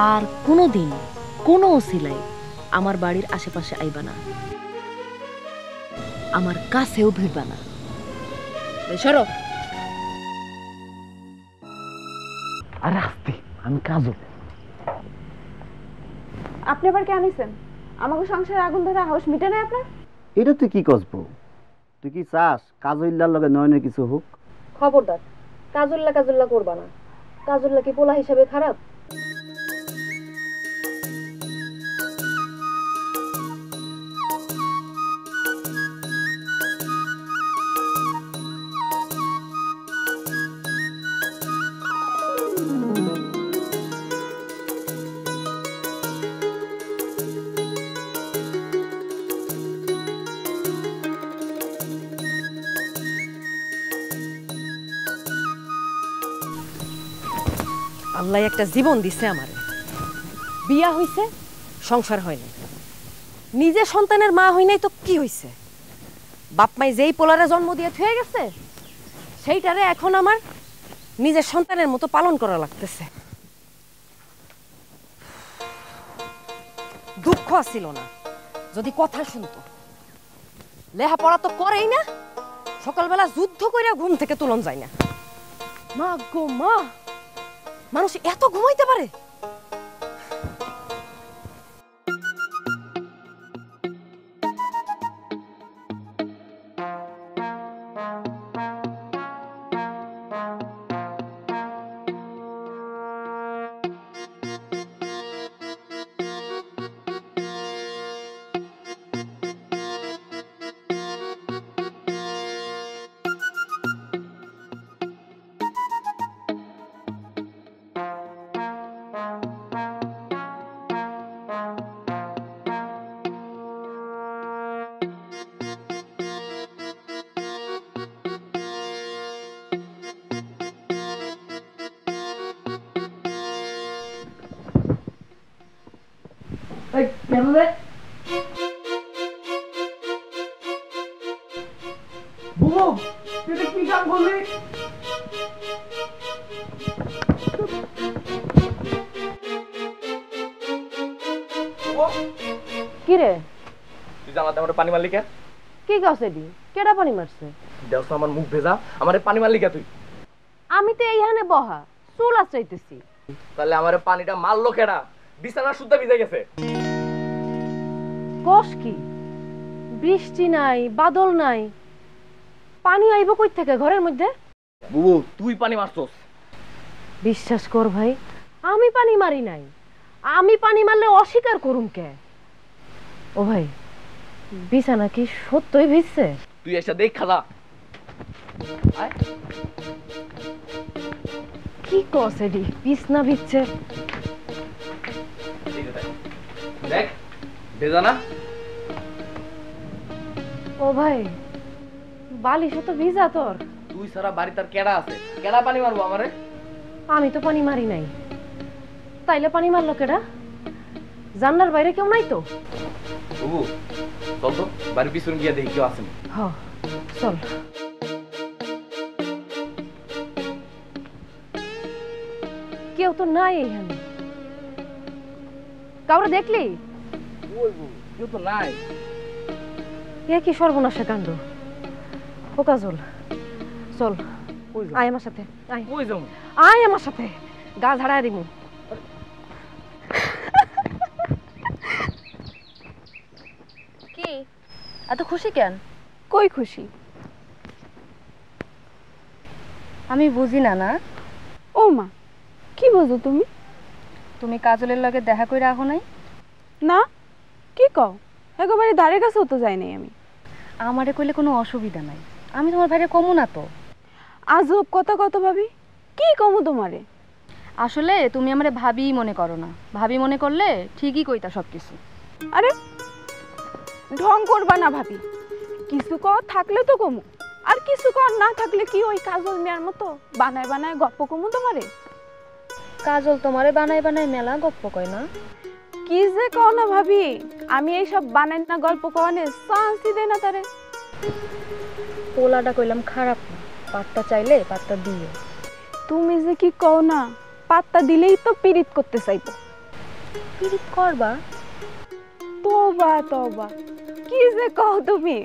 আর কোনোদিন কোনো ওসিলাই আমার বাড়ির আশেপাশে আইবা না, আমার কাছেও ভিড়বা না। সরো। আরে আস্তে, আমি কাজল। আপনি আবার কে আনিছেন? আমাকে সংসারে আগুন ধরে হাউস মিটে নাই আপনার? এটা তুই কি কসবো? তুই কি চাস কাজল্লার লগে নয়নের কিছু হোক? খবরদার, কাজল্লা করবা না। কাজল্লা কি পোলা হিসাবে খারাপ? আল্লাহ একটা জীবন দিছে আমারে, বিয়া হইছে, সংসার হয় নাই, নিজে সন্তানের মা হই নাই তো কি হইছে? বাপ মাই যেই পোলারে জন্ম দিয়ে থুয়ে গেছে সেইটারে এখন আমার নিজের সন্তানের মতো পালন করা লাগতেছে। দুঃখ আসিল না যদি কথা শুনতো। লেখাপড়া তো করেই না, সকালবেলা যুদ্ধ কইরা ঘুম থেকে তুলন যায় না। মা গো মা, মানুষ এত ঘুমাইতে পারে? কেন রে বুবু, তুই কি কাম করলি? কি রে, তুই জানাতে আমার পানি মারলি কে? কি গাছে দি কেডা পানি মারছে? দেখছ আমার মুখ ভেজা, আমারে পানি মারলি কে তুই? আমি তো এইখানে বহা চুল আচাইতেছি। তাহলে আমারে পানিটা মারলো কেডা? বিছানা সুদ্ধা ভিজে গেছে। কস কি? বৃষ্টি নাই, বাদল নাই, পানি আইব কই থেকে ঘরের মধ্যে? বুবু, তুই পানি মারছস? বিশ্বাস কর ভাই, আমি পানি মারি নাই। আমি পানি মারলে অস্বীকার করুম কে? ও ভাই, বিছানা কি সত্যই ভিজছে? তুই এসে দেখ খালা। কি কস এডি, বিছনা ভিজছে? দেখ ভেজা না? ও ভাই, বালিশও তো ভিজা তোর। তুই সারা বাড়ি তার কেডা আছে? কেডা পানি মারবো আমারে? আমি তো পানি মারি নাই, তাইলে পানি মারলো কেডা? জান্নার বাইরে কেউ নাই তো? বুবু চল তো বাড়ির পিছনে গিয়ে দেখি কেউ আসেনি। হ চল। কেউ তো নাই এখানে, কাউরে দেখলি? কেউ তো নাই। এ কি সর্বনাশা কাণ্ড! ও কাজল, চল আয় আমার সাথে, আয়। কই যাও? আয় আমার সাথে, গা ঝাড়ায় দিমু। কি এত খুশি কেন? কই খুশি? আমি বুঝি না। না ও মা, কি বুঝো তুমি? তুমি কাজলের লগে দেখা কইরা রাখো নাই? না, কি কও? একেবারে ধারে কাছেও তো যাই নাই আমি। আমারে কইলে কোনো অসুবিধা নাই, আমি তোমার ভাইরে কমু না তো। আজব কথা কত ভাবি, কি কমু তোমারে? আসলে তুমি আমারে ভাবি মনে করো না, ভাবি মনে করলে ঠিকই কইতা সবকিছু। আরে ঢং করবা না ভাবি, কিছু কর থাকলে তো কমু, আর কিছু কর না থাকলে কি ওই কাজল মিয়ার মতো বানায় বানায় গপ্প কমু তোমারে? কাজল তোমারে বানায় বানায় মেলা গপ্প কয় না? কি যে কও না ভাবি, আমি এই সব বানাই না গল্প কওয়ানে চান্সই দেই না তারে। পোলাটা কইলাম খারাপ না, পাত্তা চাইলে পাত্তা দিও। তুমি যে কি কও না, পাত্তা দিলেই তো পিরিত করতে চাইবো। পিরিত করবা? তোবা তোবা, কি যে কও তুমি?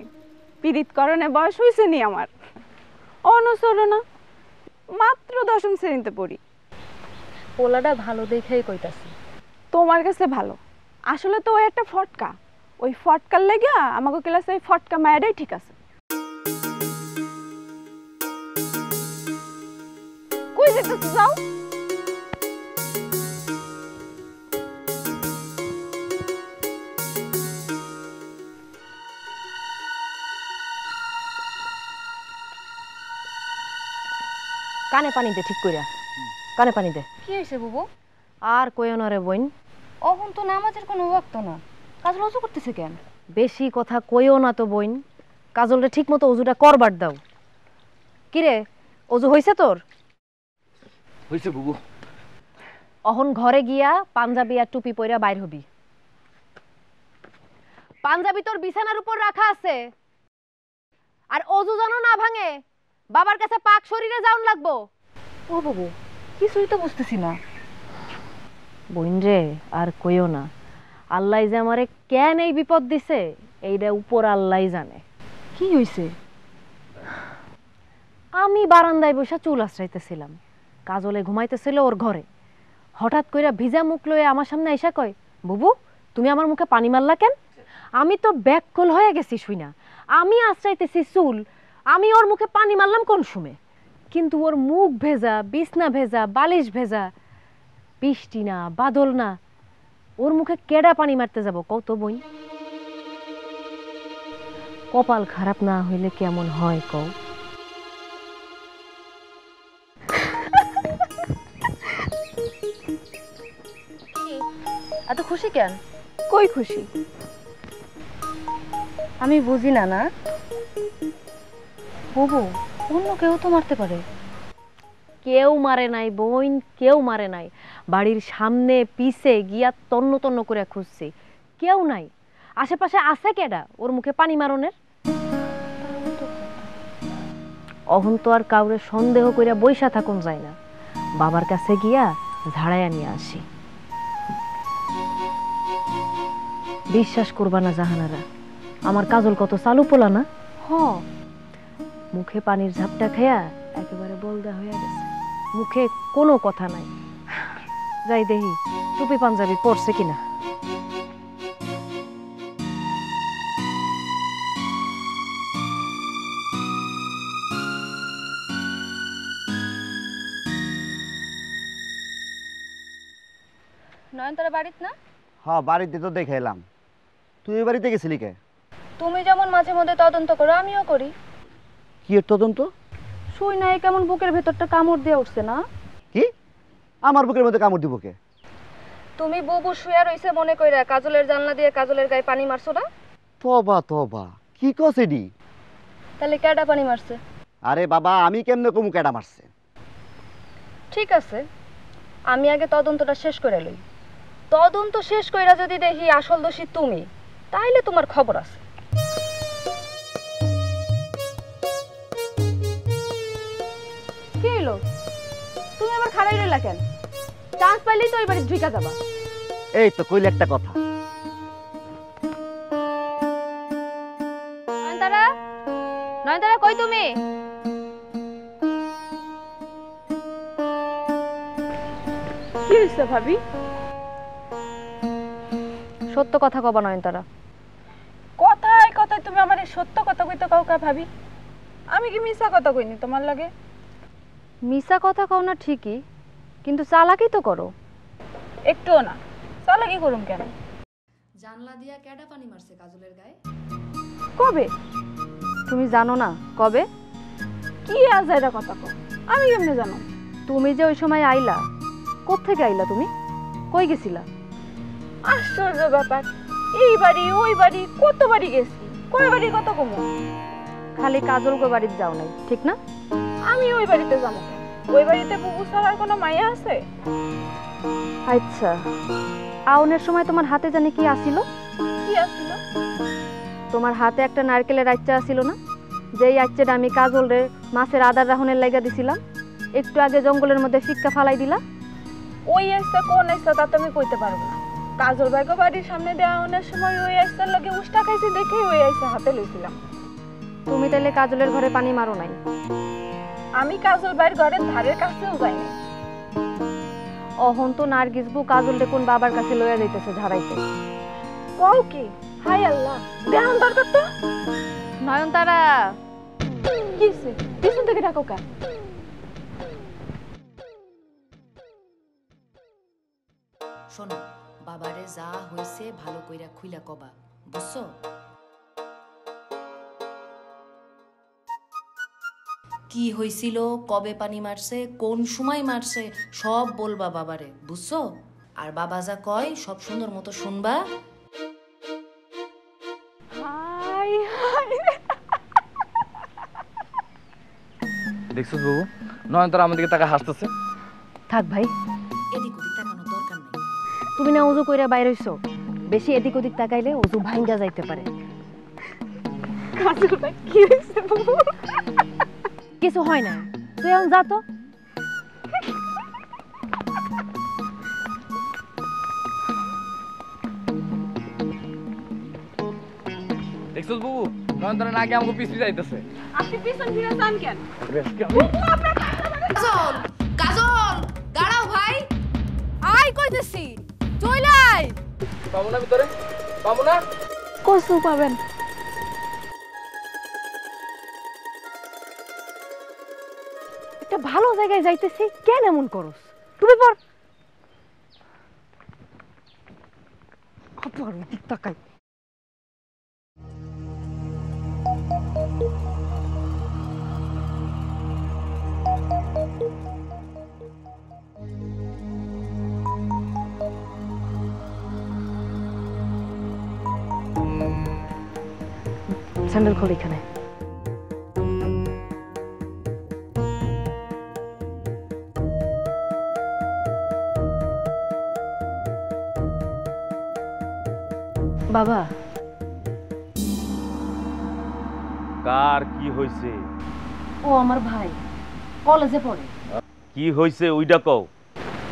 পিরিত করণে বয়স হয়েছে নি আমার? অনুসরণা, মাত্র 10ম শ্রেণীতে পড়ি। পোলাটা ভালো দেখেই কইতাছি। তোমার কাছে ভালো, আসলে তো ওই একটা ফটকা। ওই ফটকার লেগে আমাকে ক্লাসে ওই ফটকা মায়েরাই ঠিক আছে। কই যেতেছ যাও? কানে পানি দে, ঠিক কইরা কানে পানি দে। কি হয়েছে বুবু? আর কইও না রে বোন, অহন তো নামাজের কোনো ওয়াক্ত না, কাজল অজু করতেছে কেন? বেশি কথা কইও না তো বোন। কাজলরে ঠিক মতো অজুটা করবার দাও। কিরে, অজু হইছে তোর? হইছে বুবু। অহন ঘরে গিয়া পাঞ্জাবি আর টুপি পইরা বাইর হবি। পাঞ্জাবি তোর বিছানার উপর রাখা আছে। আর অজু যেন না ভাঙে, বাবার কাছে পাক শরীরে যাওন লাগবো। ও বুবু, কিছুই তো বুঝতেছি না। বোন রে, আর কইও না। আল্লাহ যে আমারে কেন এই বিপদ দিছে, এইটা উপর আল্লাহ জানে। কি হইছে? আমি বারান্দায় বসে চুল আশ্রাইতেছিলাম, কাজলে ঘুমাইতেছিল ওর ঘরে। হঠাৎ কইরা ভিজা মুখ লয়ে আমার সামনে আইসা কয়, বুবু তুমি আমার মুখে পানি মারলা কেন? আমি তো ব্যাকুল হয়ে গেছি শুইনা। আমি আশ্রাইতেছি চুল, আমি ওর মুখে পানি মারলাম কোন সময়? কিন্তু ওর মুখ ভেজা, বিছনা ভেজা, বালিশ ভেজা, বৃষ্টি না বাদল না, ওর মুখে কেডা পানি মারতে যাব কত বই? কপাল খারাপ না হইলে কেমন হয় কও? এত খুশি কেন? কই খুশি? আমি বুঝি না। না বুবু, অন্য কেউ তো মারতে পারে। কেউ মারে নাই বোন, কেউ মারে নাই। বাড়ির সামনে পিছে গিয়া তন্ন তন্ন করে খুঁজছি, কেউ নাই। আশেপাশে আছে কেডা ওর মুখে পানি মারনের? অহন তো আর কাউরে সন্দেহ কইরা বইসা থাকুন যায় না। বাবার কাছে গিয়া ঝাড়াইয়া নিয়ে আসি। বিশ্বাস করবা না জাহানারা, আমার কাজল কত চালু পোলা না? মুখে পানির ঝাপটা খেয়া একেবারে বলদা হয়ে গেছে। মুখে কোনো কথা নাই। যাই দেখি টুপি পাঞ্জাবি পরছে কিনা। নয়নতারা বাড়িত না? হ্যাঁ, বাড়িতে তো দেখে এলাম। তুই এই বাড়িতে গেছিলি কে? তুমি যেমন মাঝে মধ্যে তদন্ত করো, আমিও করি। কি এর তদন্ত? শুই নাই কেমন বুকের ভেতরটা কামড় দিয়ে উঠছে না? কি আমার বুকের মধ্যে কামড় দিব কে? তুমি বুবু শুয়ে রইছে মনে কইরা কাজলের জানলা দিয়ে কাজলের গায়ে পানি মারছো না? তবা তবা, কি কস এডি? তাহলে কেডা পানি মারছে? আরে বাবা, আমি কেমনে কমু কেডা মারছে? ঠিক আছে, আমি আগে তদন্তটা শেষ করে লই। তদন্ত শেষ কইরা যদি দেখি আসল দোষী তুমি, তাইলে তোমার খবর আছে। কি হইলো? তুমি আবার খাড়াই রইলা কেন? চান্স পাইলেই তো এবারে ঢুকা যাবা। এই তো কইলে একটা কথা। নয়নতারা, নয়নতারা কই তুমি? কি হইছে ভাবি? সত্য কথা কবা নয়নতারা। কথায় কথায় তুমি আমার সত্য কথা কইতে কাও কা ভাবি? আমি কি মিছা কথা কইনি তোমার লাগে? মিছা কথা কও না ঠিকই, কিন্তু চালাকি তো করো। একটুও না। চলে কি করুম কেন? জানলা দিয়া কেডা পানি মারছে কাজলের গায়ে? কবে? তুমি জানো না কবে? কি আজাইরা কথা কও? আমি কেমনে জানো? তুমি যে ওই সময় আইলা, কোত্থেকে আইলা তুমি? কই গেছিলা? আশ্চর্য ব্যাপার, এই বাড়ি ওই বাড়ি কত বাড়ি গেছি, কয় বাড়ি কত কমু? খালি কাজল গো বাড়িতে যাও নাই, ঠিক না? আমি ওই বাড়িতে যাবো কেন? ওই বাড়িতে বুবু ছাড়ার কোনো মায়া আছে? আচ্ছা, আউনের সময় তোমার হাতে জানি কি আসিল? কি আসিল? তোমার হাতে একটা নারকেলের আচ্চা আসিল না? যেই আচ্চাটা আমি কাজল রে মাছের আদার রাহনের লাগা দিছিলাম, একটু আগে জঙ্গলের মধ্যে ফিক্কা ফালাই দিলা। ওই আইসা কোন আইসা তা তুমি কইতে পারবো না, কাজল বাইগো বাড়ির সামনে দেওয়া আনার সময় ওই আইসার লগে উষ্টা খাইছে দেখে ওই আইসা হাতে লইছিলাম। তুমি তাইলে কাজলের ঘরে পানি মারো নাই? আমি কাজল বাইর ঘরের ধারের কাছেও যাইনি। অহন তো নার্গিস বউ কাজলরে কোন বাবার কাছে লইয়া যাইতেছে ঝাড়াইতে। কও কি? হায় আল্লাহ, দেহান দরকার তো। নয়নতারা, কিছে পিছন থেকে ডাকো কা? শোনো, বাবারে যা হইছে ভালো কইরা খুইলা কবা, বুঝছো? কি হইছিল, কবে পানি মারছে, কোন সময় মারছে, সব বলবা বাবারে, বুঝছো? আর বাবা যা কয় সব সুন্দর মতো শুনবা। হাই হাই, দেখছো বাবু, নয়নতারা আমাদের দিকে তাকা হাসতেছে। থাক ভাই, এদিক ওদিক তাকানোর দরকার নাই। তুমি না ওযু কইরা বাইর হইছো, বেশি এদিক ওদিক তাকাইলে ওযু ভাঙ্গা যাইতে পারে। কাজল ভাই কি হইছে বাবু? কিছু হয় না, তুই এখন যা তো। দেখছো বাবু, নয়নতারা নাকি আমাকে পিছু যাইতেছে। আপনি পিছন ফিরে যান কেন? কাজল, কাজল, দাঁড়াও ভাই। আই কইতেছি, চইলাই। পাবো না ভিতরে, পাবো না। কসু পাবেন। একটা ভালো জায়গায় যাইতেছি, কেন এমন করস? তুমি পর আবার ওদিক তাকাই। স্যান্ডেল খোল এখানে। বাবা, কার কি হইছে? ও আমার ভাই, কলেজে পড়ে। কি হইছে ওইটা কও।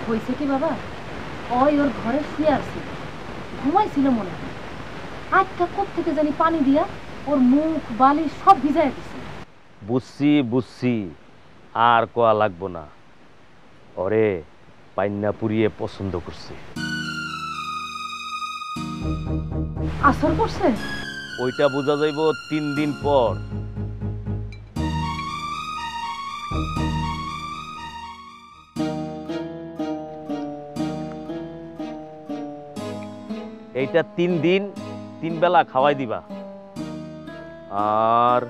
হইছে কি বাবা, ওই ওর ঘরে শুয়ে আছে, ঘুমাইছিল মনে হয়। আজটা কোত্থেকে জানি পানি দিয়া ওর মুখ বালি সব ভিজায় দিছে। বুঝছি বুঝছি, আর কোয়া লাগবো না। ওরে পাইন্না পুরিয়ে পছন্দ করছি। আসর করছে? ওইটা বোঝা যাইব 3 দিন পর। এইটা 3 দিন 3 বেলা খাওয়াই দিবা। আর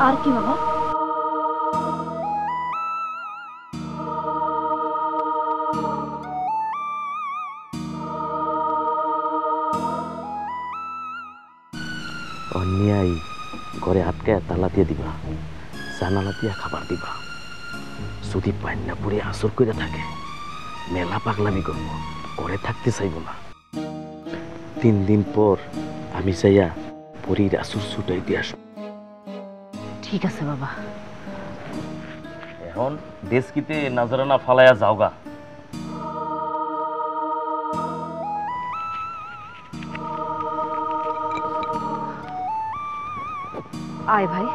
আর কি বাবা? অন্যায় ঘরে আটকায় তালা দিয়ে দিবা, জানালা দিয়ে খাবার দিবা। যদি পান্না পুরে আসর করে থাকে, মেলা পাগলামি করবো, ঘরে থাকতে চাইব না। 3 দিন পর আমি চাইয়া পরীর আসর ছুটাই দিয়ে আসব। ঠিক আছে বাবা। এখন দেশকিতে নাজরানা ফালাইয়া যাওগা। আয় ভাই।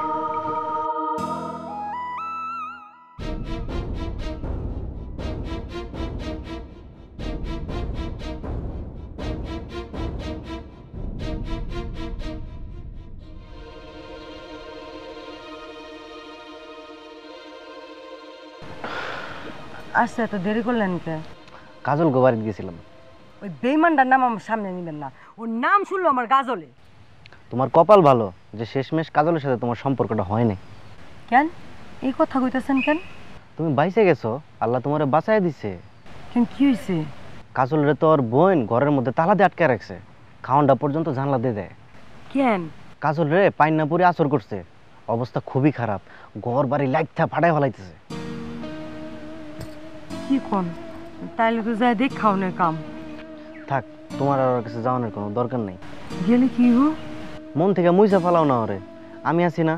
আচ্ছা, এত দেরি করলেন কে? কাজল গোবারিত গেছিলাম। ওই বেইমানটার নাম আমার সামনে নিবেন না, ওর নাম শুনলো আমার গাজলে। তোমার কপাল ভালো যে শেষমেশ কাজলের সাথে তোমার সম্পর্কটা হয় নাই। কেন এই কথা কইতেছেন কেন? তুমি বাইসে গেছো, আল্লাহ তোমারে বাঁচাই দিছে। কেন কি হয়েছে? কাজলের তো ওর বোন ঘরের মধ্যে তালা দিয়ে আটকে রাখছে, খাওয়ানটা পর্যন্ত জানলা দিয়ে দেয়। কেন? কাজল রে পাইন্নাপুরে আসর করছে, অবস্থা খুবই খারাপ, ঘর বাড়ি লাইটটা ফাটাই ফেলাইতেছে। কি কোন? তাইলে তো যাই দেখ খাওনের কাম। থাক, তোমার আর ওর কাছে যাওয়ানোর কোনো দরকার নেই। গেলে কি হো? মন থেকে মুইসা ফেলাও না ওরে, আমি আছি না।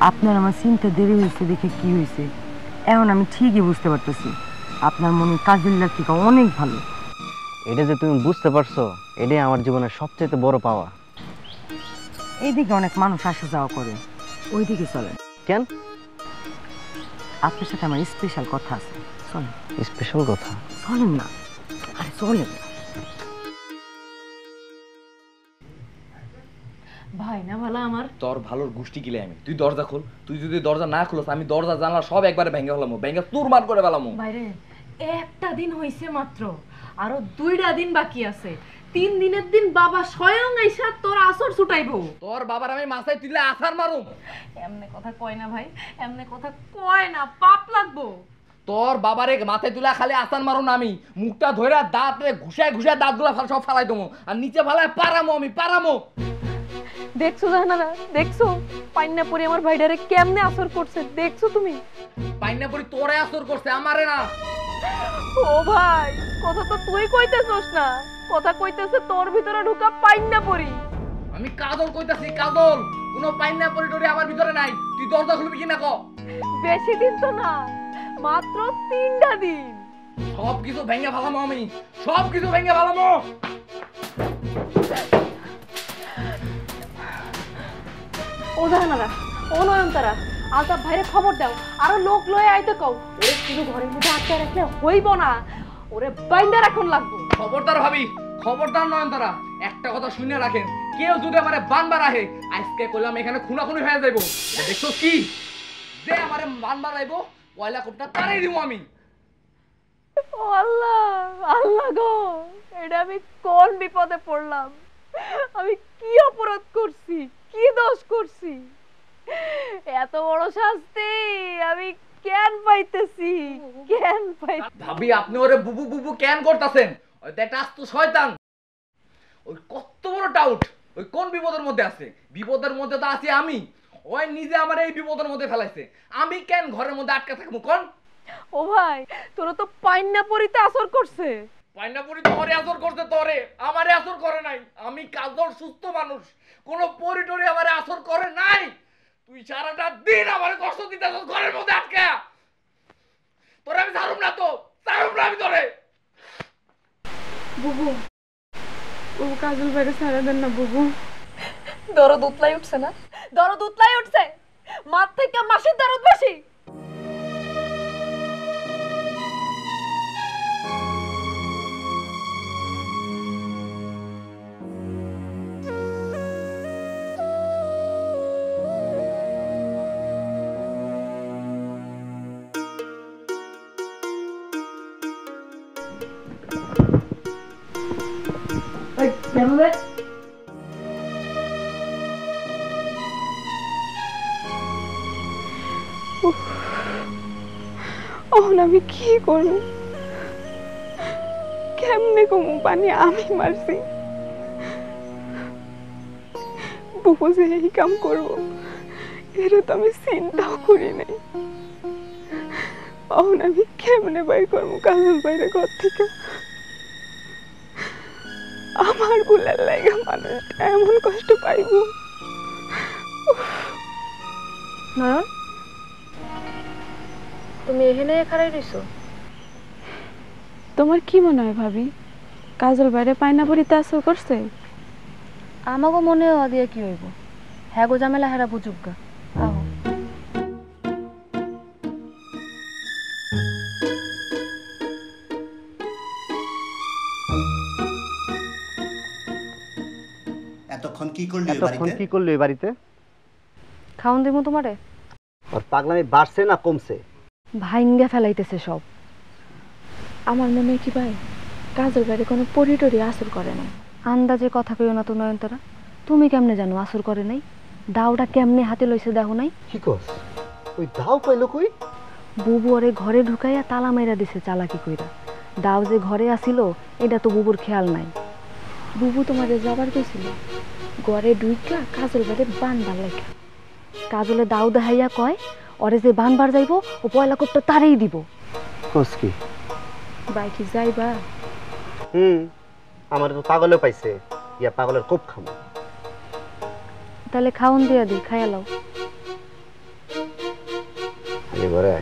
আপনার আমার চিন্তা দেরি হয়েছে দেখে কি হয়েছে, এখন আমি ঠিকই বুঝতে পারতেছি আপনার মনে কাজের থেকে অনেক ভালো। এটা যে তুমি বুঝতে পারছো, এটাই আমার জীবনের সবচেয়ে বড় পাওয়া। এইদিকে অনেক মানুষ আসা যাওয়া করে, ওইদিকে চলেন। কেন? আপনার সাথে আমার স্পেশাল কথা আছে, চলেন। স্পেশাল কথা? চলেন না, আরে চলেন। ভাই না ভালো আমার, তোর ভালোর গোষ্ঠী গিলে আমি। তুই দরজা খোল, তুই যদি দরজা না খোলস আমি দরজা জানলা সব একবারে ভেঙে ফেলামো, ভেঙে চুরমার করে ফেলামো। বাইরে একটা দিন হইছে মাত্র, আরো 2টা দিন বাকি আছে। 3 দিনের দিন বাবা স্বয়ং আইসা তোর আসর ছুটাইবো। তোর বাবার আমি মাথায় তুলে আছাড় মারুম। এমনে কথা কয় না ভাই, এমনে কথা কয় না, পাপ লাগবো। তোর বাবারে মাথায় তুলে খালি আছাড় মারুম না আমি, মুখটা ধরে দাঁতে ঘুষায় ঘুষায় দাঁতগুলা সব ফালাই দেবো, আর নিচে ফালায় পারামো আমি, পারামো। দেখছো জাহানারা, দেখছো পাইন্না পরি আমার ভাইডারে কেমনে আসর করছে, দেখছো তুমি? পাইনা পরি তোরে আসর করছে, আমারে না। ও ভাই, কথা তো তুই কইতেছস না, কথা কইতেছে তোর ভিতরে ঢুকা পাইন্না পরি। আমি কাজল কইতাছি, কাজল। কোনো পাইনা পরি টরি আমার ভিতরে নাই। তুই দরজা খুলবি কিনা ক? বেশি দিন তো না, মাত্র 3টা দিন। সব কিছু ভেঙে ফেলামো আমি, সব কিছু ভেঙে ফেলামো। ও জাহানারা, ও নয়নতারা, আলতাফ ভাইরে খবর দাও, আরো লোক লয়ে আইতে কও। ওরে শুধু ঘরের মধ্যে আটকে রাখলে হইব না, ওরে বাইন্দা রাখুন লাগবো। খবরদার ভাবি, খবরদার নয়নতারা, একটা কথা শুনে রাখেন, কেউ যদি আমারে বানবার আহে, আজকে কইলাম এখানে খুনাখুনি হয়ে যাইবো। দেখছো কি, যে আমারে বানবার আইবো পয়লা কোপটা তারাই দিব আমি। ও আল্লাহ, আল্লাহ গো, এটা আমি কোন বিপদে পড়লাম? আমি কি অপরাধ করছি, কি দোষ করছি? এত বড় শাস্তি আমি কেন পাইতেছি, কেন পাই? ভাবি আপনি ওরে বুবু বুবু কেন করতেছেন? ওই তো একটা আস্ত শয়তান। ওই কত বড় ডাউট, ওই কোন বিপদের মধ্যে আছে? বিপদের মধ্যে তো আছি আমি। ওই নিজে আমার এই বিপদের মধ্যে ফেলাইছে, আমি কেন ঘরের মধ্যে আটকে থাকবো কোন? ও ভাই, তোরা তো পাইন্না পরিতে আসর করছে। পাইনাপুরি তোরে আসর করতে, তোরে আমারে আসর করে নাই। আমি কাজল সুস্থ মানুষ, কোনো পরিটরি আমারে আসর করে নাই। তুই সারাটা দিন আমারে কষ্ট দিতেছস ঘরের মধ্যে আটকা। তোরে আমি ছাড়ুম না, তো ছাড়ুম না আমি তোরে। বুবু, ও কাজল বাইরে ছাড়া দেন না বুবু। দরদ উতলাই উঠছে না, দরদ উতলাই উঠছে, মাঠ থেকে মাসির দরদ বেশি। এখন আমি কি করব? কেমনে কমু পানি আমি মারছি? বুবু যে এই কাম করবো এটা তো আমি চিন্তাও করি নাই। এখন আমি কেমনে বাই করবো কাজল বাইরে ঘর থেকে? আমার ভুলের লাগে মানুষটা এমন কষ্ট পাইব? নয়ন, তুমি এখানে খাড়াই রইছো? তোমার কি মনে হয় ভাবি, কাজল বাইরে পায়না পরিতে আসর করছে? আমাকে মনে হওয়া দিয়ে কি হইব? হ্যাঁ গো ঝামেলা হেরা বুঝুগা। আহো। এতক্ষণ কি করলি এই বাড়িতে? খাওন দিমু তোমারে? আর পাগলামি বাড়ছে না কমছে? ভাইঙ্গা ফেলাইতেছে সব। আমার মনে হয় কি ভাই, কাজল বাইরে কোনো পরিটরি আসর করে না। আন্দাজে কথা কইও না তো নয়নতারা। তুমি কেমনে জানো আসর করে নাই? দাওটা কেমনে হাতে লইছে দেখো নাই? কি কস? ওই দাও পাইলো কই? বুবু ওরে ঘরে ঢুকাইয়া তালা মাইরা দিছে চালাকি কইরা। দাও যে ঘরে আসিল এটা তো বুবুর খেয়াল নাই। বুবু তোমারে যাবার কইছিল, ঘরে ঢুইকা কাজল বাইরে বানবার লাগা। কাজলে দাও দেখাইয়া কয় ওরে যে বানবার যাইব ও পয়লা কোপটা তারেই দিব। কস কি? বাইকি যাইবা? আমার তো পাগলে পাইছে, ইয়া পাগলের কোপ খামো। তাহলে খাওন দিয়া দি, খাইয়া লাও। ঘরে